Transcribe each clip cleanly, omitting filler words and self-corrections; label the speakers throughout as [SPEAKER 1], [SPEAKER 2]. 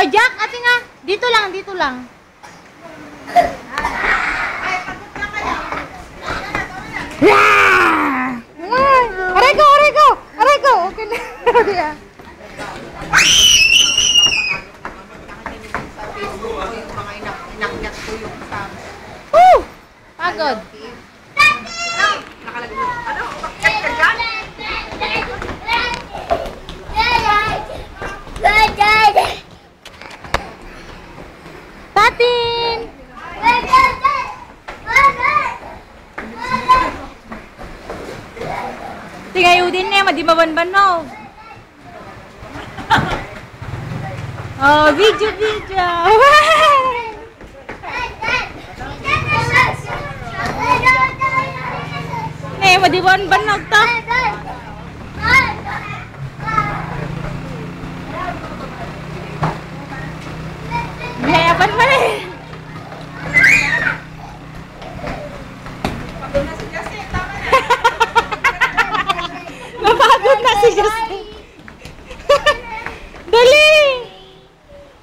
[SPEAKER 1] Jack, ate nga. Dito lang, dito lang. Aray ko, aray ko. Aray ko. Okay na. Woo! Pagod. Patin! Tingayo din niya, madibaban-ban mo. Oh, video. Ne, madibaban-ban na ito. Mayaban mo na eh. Napagod na si Justin. Dali!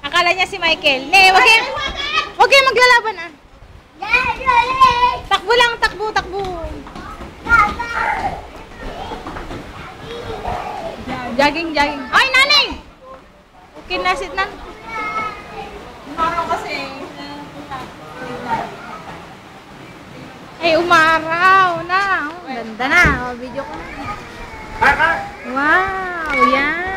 [SPEAKER 1] Akala niya si Michael. Ne, wag kayo maglalaban ah. Takbo lang, takbo. Jogging. Ay, nanay! Okay na, sit na.
[SPEAKER 2] Umaraw kasi.
[SPEAKER 1] Ay, umaraw na. Oh, ganda na. Oh, video ko na. Wow, yan.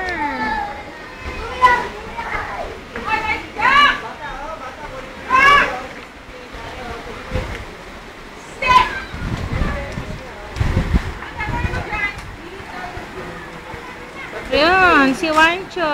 [SPEAKER 1] Ayan, si Wancho.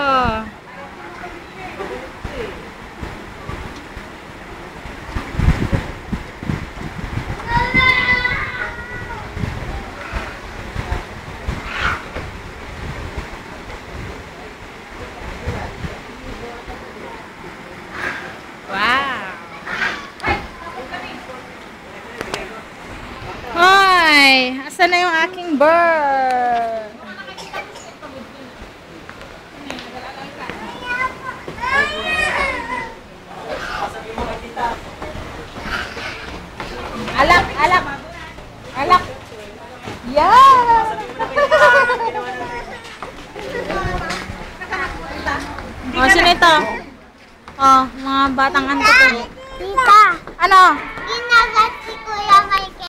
[SPEAKER 1] Hoy! Asan na yung aking bird? Alak! Yeah! Oh, sino ito? Oh, mga batang antok.
[SPEAKER 3] Tita!
[SPEAKER 1] Ano?